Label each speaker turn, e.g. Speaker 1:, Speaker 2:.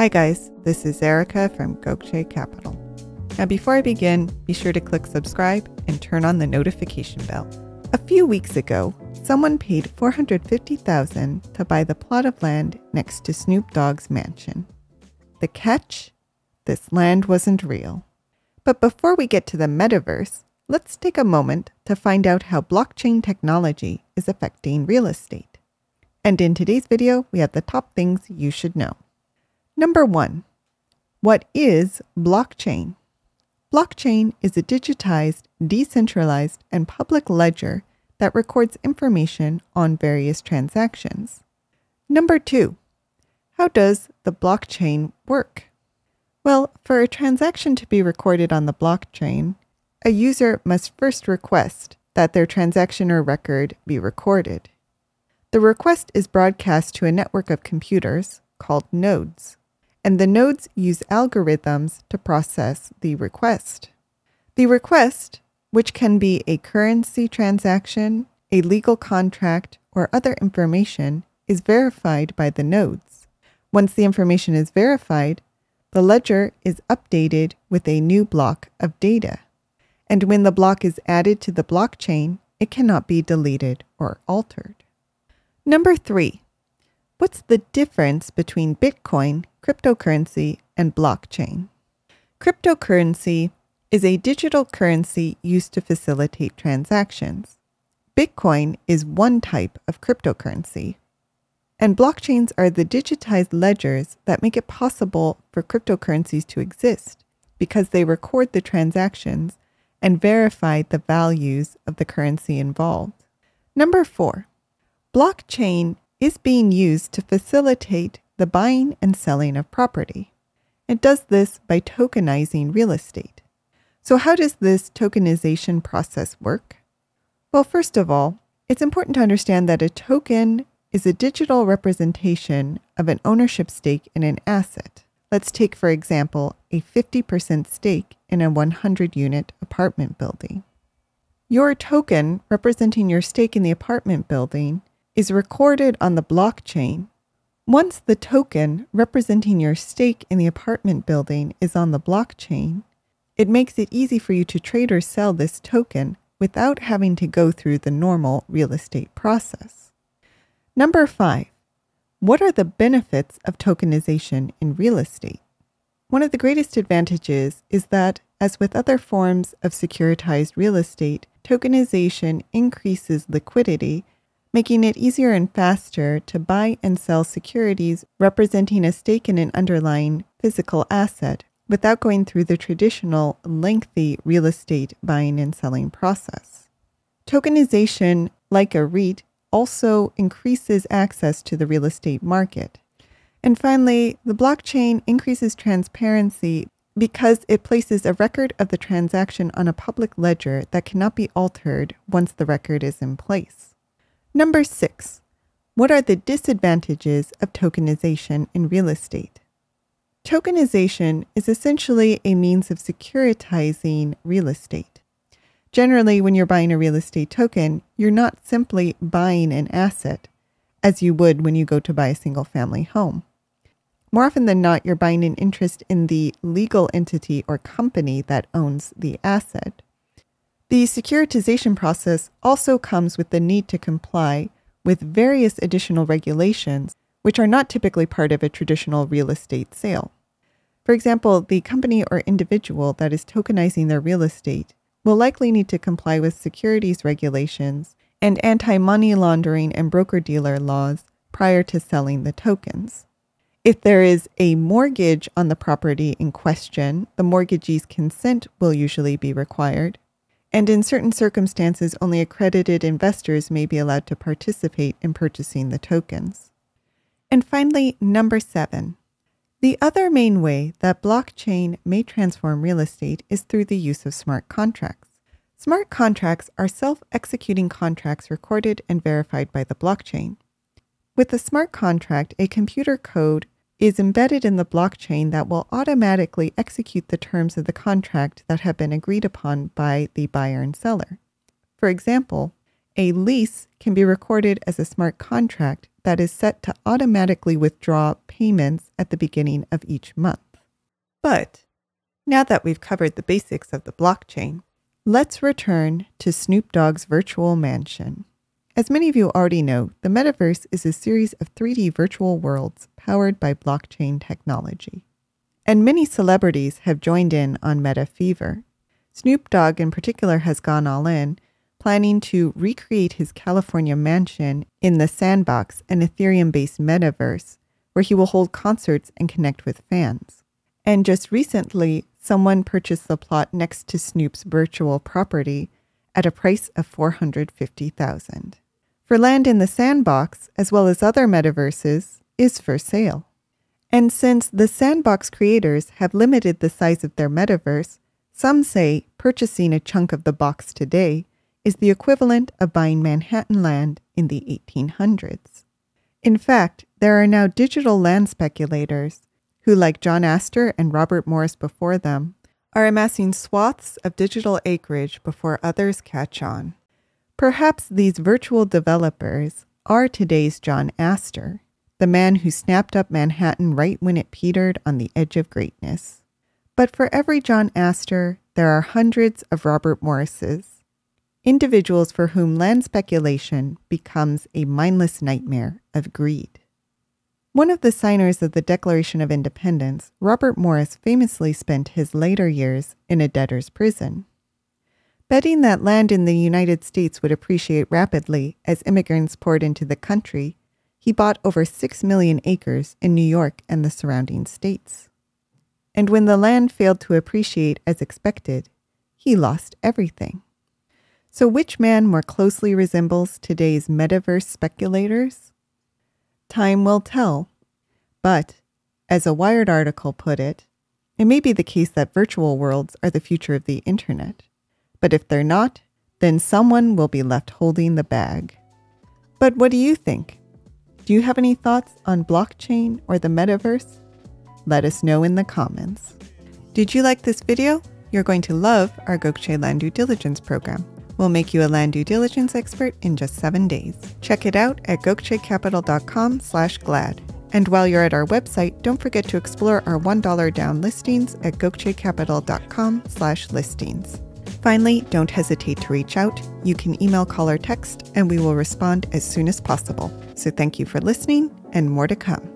Speaker 1: Hi guys, this is Erica from Gokche Capital. Now before I begin, be sure to click subscribe and turn on the notification bell. A few weeks ago, someone paid $450,000 to buy the plot of land next to Snoop Dogg's mansion. The catch? This land wasn't real. But before we get to the Metaverse, let's take a moment to find out how blockchain technology is affecting real estate. And in today's video, we have the top things you should know. Number 1. What is blockchain? Blockchain is a digitized, decentralized, and public ledger that records information on various transactions. Number 2. How does the blockchain work? Well, for a transaction to be recorded on the blockchain, a user must first request that their transaction or record be recorded. The request is broadcast to a network of computers called nodes, and the nodes use algorithms to process the request. The request, which can be a currency transaction, a legal contract, or other information, is verified by the nodes. Once the information is verified, the ledger is updated with a new block of data. And when the block is added to the blockchain, it cannot be deleted or altered. Number 3. What's the difference between Bitcoin, cryptocurrency, and blockchain? Cryptocurrency is a digital currency used to facilitate transactions. Bitcoin is one type of cryptocurrency. And blockchains are the digitized ledgers that make it possible for cryptocurrencies to exist because they record the transactions and verify the values of the currency involved. Number 4. Blockchain is being used to facilitate the buying and selling of property. It does this by tokenizing real estate. So how does this tokenization process work? Well, first of all, it's important to understand that a token is a digital representation of an ownership stake in an asset. Let's take, for example, a 50% stake in a 100-unit apartment building. Your token representing your stake in the apartment building is recorded on the blockchain. Once the token representing your stake in the apartment building is on the blockchain, it makes it easy for you to trade or sell this token without having to go through the normal real estate process. Number 5. What are the benefits of tokenization in real estate? One of the greatest advantages is that, as with other forms of securitized real estate, tokenization increases liquidity, making it easier and faster to buy and sell securities representing a stake in an underlying physical asset without going through the traditional lengthy real estate buying and selling process. Tokenization, like a REIT, also increases access to the real estate market. And finally, the blockchain increases transparency because it places a record of the transaction on a public ledger that cannot be altered once the record is in place. Number 6. What are the disadvantages of tokenization in real estate? Tokenization is essentially a means of securitizing real estate. Generally, when you're buying a real estate token, you're not simply buying an asset, as you would when you go to buy a single-family home. More often than not, you're buying an interest in the legal entity or company that owns the asset. The securitization process also comes with the need to comply with various additional regulations, which are not typically part of a traditional real estate sale. For example, the company or individual that is tokenizing their real estate will likely need to comply with securities regulations and anti-money laundering and broker-dealer laws prior to selling the tokens. If there is a mortgage on the property in question, the mortgagee's consent will usually be required. And in certain circumstances, only accredited investors may be allowed to participate in purchasing the tokens. And finally, number 7. The other main way that blockchain may transform real estate is through the use of smart contracts. Smart contracts are self-executing contracts recorded and verified by the blockchain. With a smart contract, a computer code is embedded in the blockchain that will automatically execute the terms of the contract that have been agreed upon by the buyer and seller. For example, A lease can be recorded as a smart contract that is set to automatically withdraw payments at the beginning of each month. But now that we've covered the basics of the blockchain, let's return to Snoop Dogg's virtual mansion. As many of you already know, the Metaverse is a series of 3D virtual worlds powered by blockchain technology. And many celebrities have joined in on Meta Fever. Snoop Dogg in particular has gone all in, planning to recreate his California mansion in the Sandbox, an Ethereum-based metaverse, where he will hold concerts and connect with fans. And just recently, someone purchased the plot next to Snoop's virtual property at a price of $450,000. For land in the Sandbox, as well as other metaverses, is for sale. And since the Sandbox creators have limited the size of their metaverse, some say purchasing a chunk of the box today is the equivalent of buying Manhattan land in the 1800s. In fact, there are now digital land speculators who, like John Astor and Robert Morris before them, are amassing swaths of digital acreage before others catch on. Perhaps these virtual developers are today's John Astor, the man who snapped up Manhattan right when it petered on the edge of greatness. But for every John Astor, there are hundreds of Robert Morrises, individuals for whom land speculation becomes a mindless nightmare of greed. One of the signers of the Declaration of Independence, Robert Morris famously spent his later years in a debtor's prison. Betting that land in the United States would appreciate rapidly as immigrants poured into the country, he bought over 6 million acres in New York and the surrounding states. And when the land failed to appreciate as expected, he lost everything. So which man more closely resembles today's metaverse speculators? Time will tell. But, as a Wired article put it may be the case that virtual worlds are the future of the internet. But if they're not, then someone will be left holding the bag. But what do you think? Do you have any thoughts on blockchain or the metaverse? Let us know in the comments. Did you like this video? You're going to love our Gokce Land Due Diligence program. We'll make you a land due diligence expert in just 7 days. Check it out at gokcecapital.com/glad. And while you're at our website, don't forget to explore our $1 down listings at gokcecapital.com/listings. Finally, don't hesitate to reach out. You can email, call, or text, and we will respond as soon as possible. So thank you for listening, and more to come.